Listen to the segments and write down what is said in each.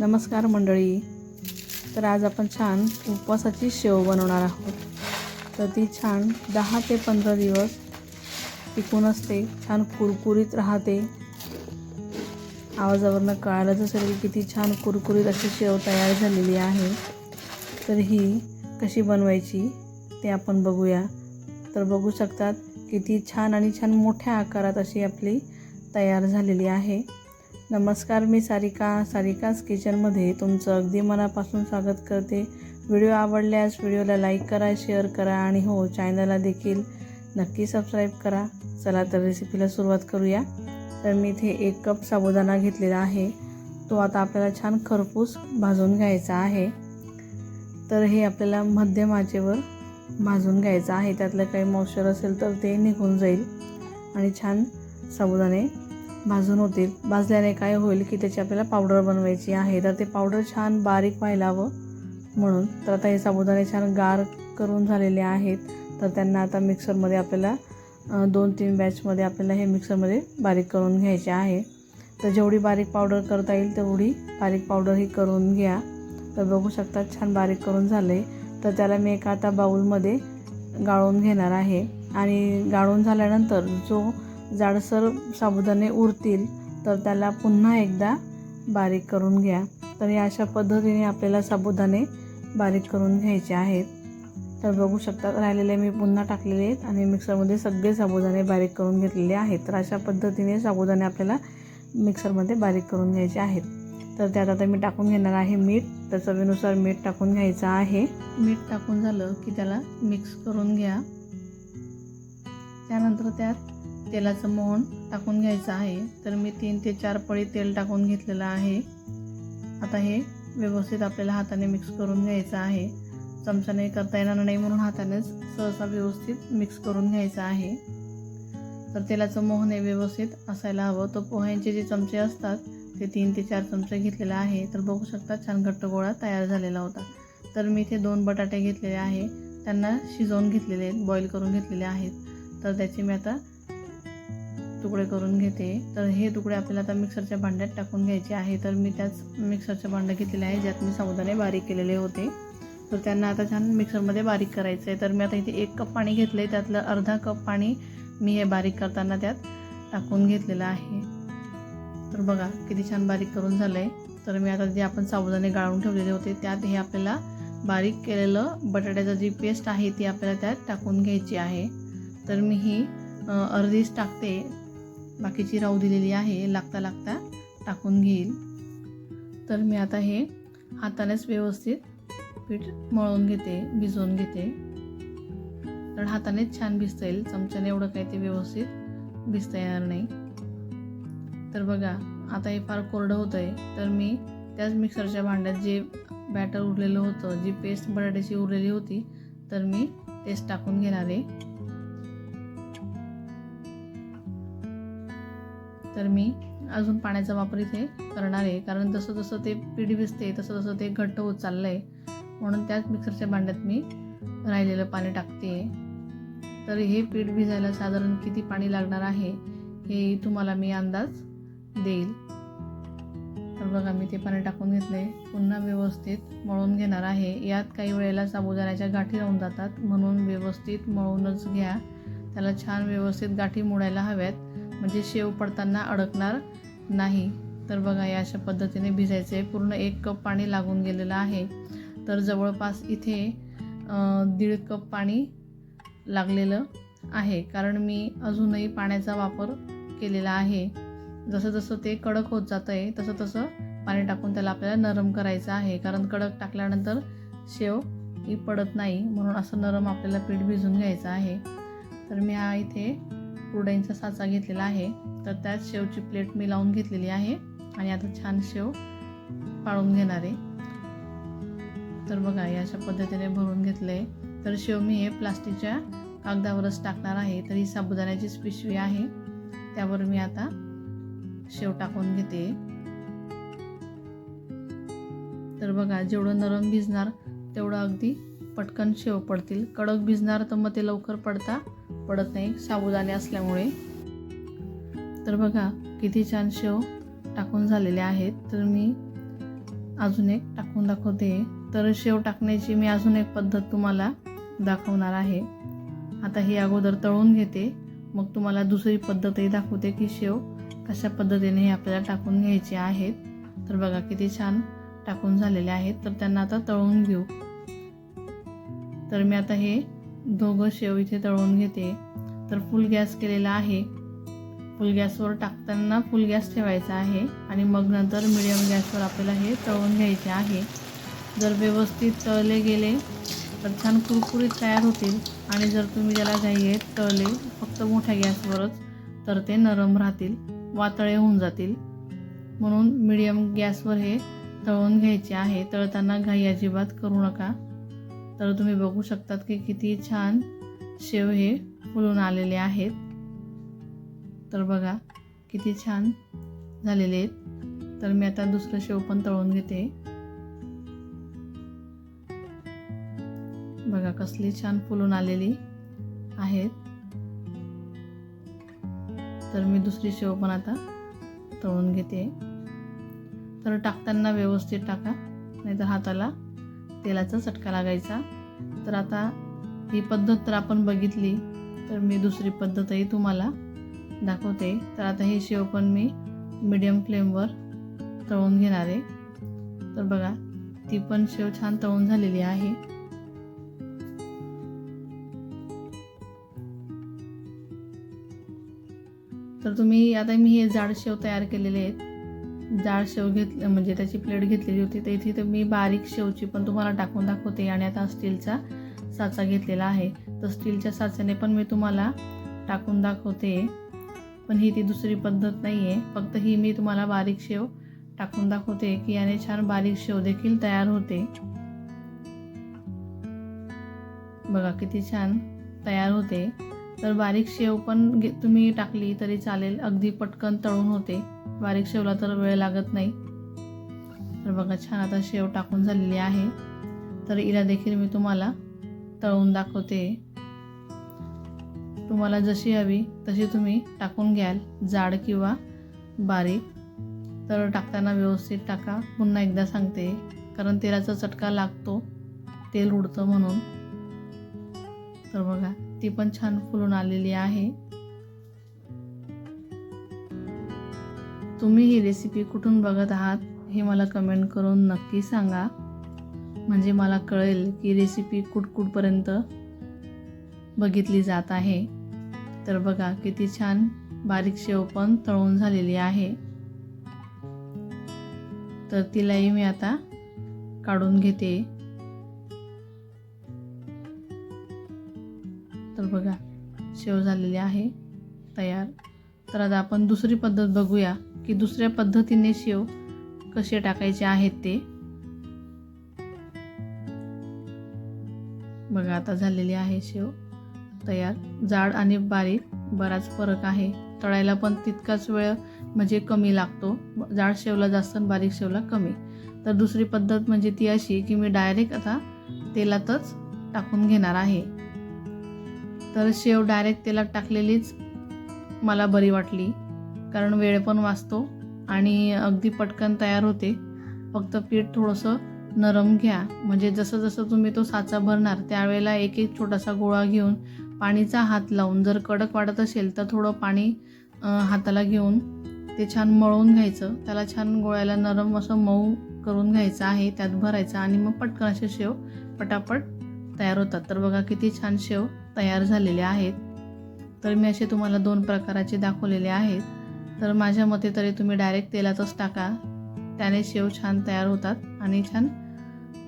नमस्कार मंडळी. तर आज आपण छान उपवासाची शेव बनवणार आहोत. तर ती छान 10 ते 15 दिवस टिकून असते, छान कुरकुरीत राहते. आवाजावरनं कळालंच असेल की किती छान कुरकुरीत अशी शेव तयार झालेली आहे. तर ही कशी बनवायची ते आपण बघूया. तर बघू शकतात किती छान आणि छान मोठ्या आकारात अशी आपली तयार झालेली आहे. नमस्कार, मी सारिकास किचनमध्ये तुमचं अगदी मनापासून स्वागत करते. व्हिडिओ आवडल्यास व्हिडिओला लाईक करा, शेअर करा आणि हो, चॅनलला देखील नक्की सबस्क्राईब करा. चला तर रेसिपीला सुरुवात करूया. तर मी इथे 1 कप साबुदाणा घेतलेला आहे. तो आता आपल्याला छान खरपूस भाजून घ्यायचा आहे. तर हे आपल्याला मध्यम आचेवर भाजून घ्यायचं आहे. त्यातलं काही मॉइश्चर असेल तर ते निघून जाईल आणि छान साबुदाणे भाजून होतील. भाजल्याने काय होईल की त्याची आपल्याला पावडर बनवायची आहे. तर ते पावडर छान बारीक व्हायला हवं म्हणून. तर आता हे साबुदाणे छान गार करून झालेले आहेत. तर त्यांना आता मिक्सरमध्ये आपल्याला 2-3 बॅचमध्ये आपल्याला हे मिक्सरमध्ये बारीक करून घ्यायचे आहे. तर जेवढी बारीक पावडर करता येईल तेवढी बारीक पावडर ही करून घ्या. तर बघू शकता छान बारीक करून झाले. तर त्याला मी एका आता बाउलमध्ये गाळून घेणार आहे आणि गाळून झाल्यानंतर जो जाडसर साबुदाणे उरतील तर त्याला पुन्हा एकदा बारीक करून घ्या. तर या अशा पद्धतीने आपल्याला साबुदाणे बारीक करून घ्यायचे आहेत. तर बघू शकता राहिलेले मी पुन्हा टाकलेले आहेत आणि मिक्सरमध्ये सगळे साबुदाणे बारीक करून घेतलेले आहेत. तर अशा पद्धतीने साबुदाणे आपल्याला मिक्सरमध्ये बारीक करून घ्यायचे आहेत. तर त्यात आता मी टाकून घेणार आहे मीठ. तर चवीनुसार मीठ टाकून घ्यायचं आहे. मीठ टाकून झालं की त्याला मिक्स करून घ्या. त्यानंतर त्यात तेलाचं मोहन टाकून घ्यायचं आहे. तर मी 3 ते 4 पळी तेल टाकून घेतलेलं आहे. आता हे व्यवस्थित आपल्याला हाताने मिक्स करून घ्यायचं आहे. चमच्याने करता येणार नाही म्हणून हातानेच सहसा व्यवस्थित मिक्स करून घ्यायचं आहे. तर तेलाचं मोहन हे व्यवस्थित असायला हवं. तो पोह्यांचे जे चमचे असतात ते 3 ते 4 चमचे घेतलेला आहे. तर बघू शकता छान घट्ट गोळा तयार झालेला होता. तर मी इथे 2 बटाटे घेतलेले आहे. त्यांना शिजवून घेतलेले आहेत, बॉईल करून घेतलेले आहेत. तर त्याचे मी आता तुकडे करून घेते. तर हे तुकडे आपल्याला आता मिक्सरच्या भांड्यात टाकून घ्यायचे आहे. तर मी त्याच मिक्सरचं भांडं घेतलेलं आहे ज्यात मी साबुदाणे बारीक केलेले होते. तर त्यांना आता छान मिक्सरमध्ये बारीक करायचं आहे. तर मी आता इथे 1 कप पाणी घेतलं आहे. त्यातलं अर्धा कप पाणी मी हे बारीक करताना त्यात टाकून घेतलेलं आहे. तर बघा किती छान बारीक करून झालं आहे. तर मी आता जे आपण साबुदाणे गाळून ठेवलेले होते त्यात हे आपल्याला बारीक केलेलं बटाट्याचं जी पेस्ट आहे ती आपल्याला त्यात टाकून घ्यायची आहे. तर मी ही अर्धीच टाकते, बाकीची राहू दिलेली आहे. लागता टाकून घेईल. तर मी आता हे हातानेच व्यवस्थित पीठ मळून घेते, भिजवून घेते. तर हातानेच छान भिजता येईल, चमच्याने एवढं काही ते व्यवस्थित भिजता येणार नाही. तर बघा आता हे फार कोरडं होतं आहे. तर मी त्याच मिक्सरच्या भांड्यात जे बॅटर उरलेलं होतं, जी पेस्ट बटाट्याची उरलेली होती, तर मी तेच टाकून घेणार आहे. तर मी अजून पाण्याचा वापर इथे करणार आहे, कारण जसं जसं ते पीठ भिजते तसं तसं ते घट्ट होत चाललं आहे. म्हणून त्याच मिक्सरच्या भांड्यात मी राहिलेलं पाणी टाकते. तर हे पीठ भिजायला साधारण किती पाणी लागणार आहे हे तुम्हाला मी अंदाज देईल. तर बघा मी ते पाणी टाकून घेतले. पुन्हा व्यवस्थित मळून घेणार आहे. यात काही वेळेला साबुदाण्याच्या गाठी राहून जातात, म्हणून व्यवस्थित मळूनच घ्या. त्याला छान व्यवस्थित गाठी मोडायला हव्यात, म्हणजे शेव पडताना अडकणार नाही. तर बघा या अशा पद्धतीने भिजायचं आहे. पूर्ण 1 कप पाणी लागून गेलेलं आहे. तर जवळपास इथे 1.5 कप पाणी लागलेलं आहे, कारण मी अजूनही पाण्याचा वापर केलेला आहे. जसं जसं ते कडक होत जातं आहे तसं तसं पाणी टाकून त्याला आपल्याला नरम करायचं आहे, कारण कडक टाकल्यानंतर शेव ही पडत नाही. म्हणून असं नरम आपल्याला पीठ भिजून घ्यायचं आहे. तर मी हा इथे कुरडईचा साचा घेतलेला आहे. तर त्यात शेवची प्लेट मी लावून घेतलेली आहे आणि आता छान शेव पाळून घेणार आहे. तर बघा या अशा पद्धतीने भरून घेतलं आहे. तर शेव मी हे प्लास्टिकच्या कागदावरच टाकणार आहे. तर ही साबुदाण्याचीच पिशवी आहे, त्यावर मी आता शेव टाकून घेते. तर बघा जेवढं नरम भिजणार तेवढं अगदी पटकन शेव पडतील. कडक भिजणार तर मग ते लवकर पडत नाही साबुदाणे असल्यामुळे. तर बघा किती छान शेव टाकून झालेले आहेत. तर मी अजून एक टाकून दाखवते. तर शेव टाकण्याची मी अजून एक पद्धत तुम्हाला दाखवणार आहे. आता ही अगोदर तळून घेते, मग तुम्हाला दुसरी पद्धतही दाखवते की शेव कशा पद्धतीने हे आपल्याला टाकून घ्यायचे आहेत. तर बघा किती छान टाकून झालेले आहेत. तर त्यांना आता तळून घेऊ. तर मी आता हे दोघं शेव इथे तळून घेते. तर फुल गॅस केलेला आहे. फुल गॅसवर टाकताना फुल गॅस ठेवायचा आहे आणि मग नंतर मिडियम गॅसवर आपल्याला हे तळून घ्यायचे आहे. जर व्यवस्थित तळले गेले तर छान कुरकुरीत तयार होतील आणि जर तुम्ही त्याला घाईत तळले फक्त मोठ्या गॅसवरच तर ते नरम राहतील, वातळे होऊन जातील. म्हणून मिडियम गॅसवर हे तळून घ्यायचे आहे. तळताना घाई अजिबात करू नका. तर तुम्ही बघू शकतात की किती छान शेव हे फुलून आलेले आहेत. तर बघा किती छान झालेले आहेत. तर मी आता दुसरं शेव पण तळून घेते. बघा कसली छान फुलून आलेली आहेत. तर मी दुसरी शेव पण आता तळून घेते. तर टाकताना व्यवस्थित टाका, नाहीतर हाताला तेलाचा चटका लागायचा. तर आता ही पद्धत तर आपण बघितली, तर मी दुसरी पद्धतही तुम्हाला दाखवते. तर आता ही शेव पण मी मीडियम फ्लेमवर तळून घेणार आहे. तर बघा ती पण शेव छान तळून झालेली आहे. तर तुम्ही आता मी हे जाड शेव तयार केलेले आहेत. जाड शेव म्हणजे त्याची प्लेट घेतलेली होती, तर इथे मी बारीक शेवची पण तुम्हाला टाकून दाखवते. आणि आता स्टीलचा साचा घेतलेला आहे, तर स्टीलच्या साच्याने पण मी तुम्हाला टाकून दाखवते. पण ही ती दुसरी पद्धत नाही आहे, फक्त ही मी तुम्हाला बारीक शेव टाकून दाखवते की याने छान बारीक शेव देखील तयार होते. बघा किती छान तयार होते. तर बारीक शेव पण तुम्ही टाकली तरी चालेल, अगदी पटकन तळून होते. बारीक शेवला तर वेळ लागत नाही. तर बघा छान आता शेव टाकून झालेली आहे. तर हिला देखील मी तुम्हाला तळून दाखवते. तुम्हाला जशी हवी तशी तुम्ही टाकून घ्याल, जाड किंवा बारीक. तर टाकताना व्यवस्थित टाका. पुन्हा एकदा सांगते, कारण तेलाचा चटका लागतो, तेल उडतं म्हणून. तर बघा ती पण छान फुलून आलेली आहे. तुम्ही ही रेसिपी कुठून बघत आहात हे मला कमेंट करून नक्की सांगा, म्हणजे मला कळेल की रेसिपी कुठपर्यंत बघितली जात आहे. तर बघा किती छान बारीक शेव पण तळून झालेली आहे. तर तिलाही मी आता काढून घेते. तर बघा शेव झालेली आहे तयार. तर आता आपण दुसरी पद्धत बघूया की दुसऱ्या पद्धतीने शेव कसे टाकायचे आहेत ते. बघा आता झालेली आहे शेव तयार. जाड आणि बारीक बराच फरक आहे. तळायला पण तितकाच वेळ म्हणजे कमी लागतो. जाड शेवला जास्त आणि बारीक शेवला कमी. तर दुसरी पद्धत म्हणजे ती अशी की मी डायरेक्ट आता तेलातच टाकून घेणार आहे. तर शेव डायरेक्ट तेलात टाकलेलीच मला बरी वाटली, कारण वेळ पण वाचतो आणि अगदी पटकन तयार होते. फक्त पीठ थोडंसं नरम घ्या, म्हणजे जसं जसं तुम्ही तो साचा भरणार त्यावेळेला एक एक छोटासा गोळा घेऊन पाणीचा हात लावून, जर कडक वाटत असेल तर थोडं पाणी हाताला घेऊन ते छान मळून घ्यायचं. त्याला छान गोळ्याला नरम असं मऊ करून घ्यायचं आहे, त्यात भरायचं आणि मग पटकन असे शेव पटापट तयार होतात. तर बघा किती छान शेव तयार झालेले आहेत. तर मी असे तुम्हाला 2 प्रकाराचे दाखवलेले आहेत. तर माझ्या मते तरी तुम्ही डायरेक्ट तेलातच टाका, त्याने शेव छान तयार होतात आणि छान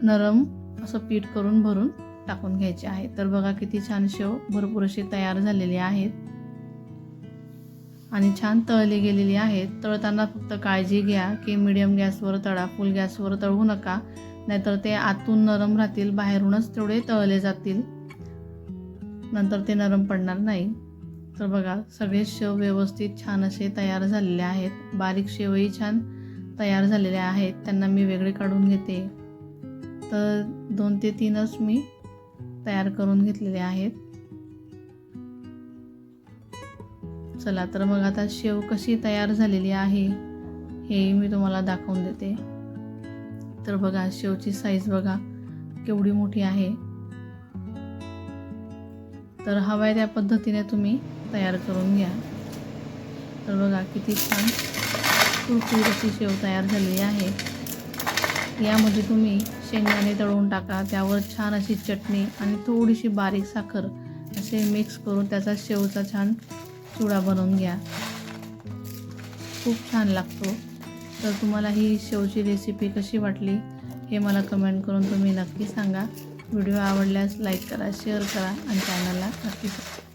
नरम असं पीठ करून भरून टाकून घ्यायचे आहे. तर बघा किती छान शेव भरपूर अशी तयार झालेली आहेत आणि छान तळली गेलेली आहेत. तळताना फक्त काळजी घ्या की मीडियम गॅसवर तळा, फुल गॅसवर तळू नका, नाहीतर ते आतून नरम राहतील, बाहेरूनच तेवढे तळले जातील, नंतर ते नरम पडणार नाही. तर बघा सगळे शेव व्यवस्थित छान असे तयार झालेले आहेत. बारीक शेवही छान तयार झालेले आहेत. त्यांना मी वेगळे काढून घेते. तर 2 ते 3च मी तयार करून घेतलेले आहेत. चला तर मग आता शेव कशी तयार झालेली आहे हे मी तुम्हाला दाखवून देते. तर बघा शेवची साईज बघा केवढी मोठी आहे. तर हव्या त्या पद्धतीने तुम्ही तयार करून घ्या. तर बघा किती छान कुरकुरीत अशी शेव तयार झालेली आहे. यामध्ये तुम्ही शेंगदाणे तळून टाका, त्यावर छान अशी चटणी आणि थोडीशी बारीक साखर असे मिक्स करून त्याचा शेवचा छान चुडा बनवून घ्या. खूप छान लागतो. तर तुम्हाला ही शेवची रेसिपी कशी वाटली हे मला कमेंट करून तुम्ही नक्की सांगा. व्हिडिओ आवडल्यास लाईक करा, शेअर करा आणि चॅनलला नक्की सबस्क्राईब करा.